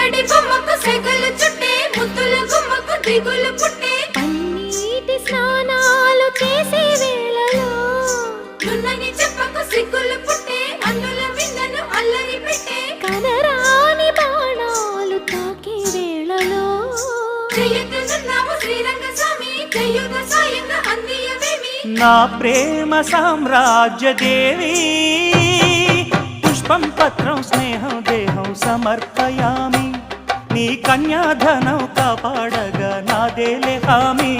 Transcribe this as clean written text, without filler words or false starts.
ముద్దడి బొమ్మకు సెగలు చుట్టే ముద్దుల గుమ్మకు దిగులు పుట్టే పన్నీటి స్నానాలు చేసే వేళలో నున్నని చెప్పకు సిగ్గులు పుట్టే అన్నుల విందను అల్లరి పెట్టే కనరాని బాణాలు తాకే వేళలో చెయ్యొద్దన్నావు శ్రీరంగ స్వామి చెయ్యుగ సాయంగా అందియవేమి నా ప్రేమ సామ్రాజ్య దేవి పుష్పం పత్రం స్నేహం దేహం సమర్పయామి నీ కన్యాధనం కాపాడగా నాదేలే హామీ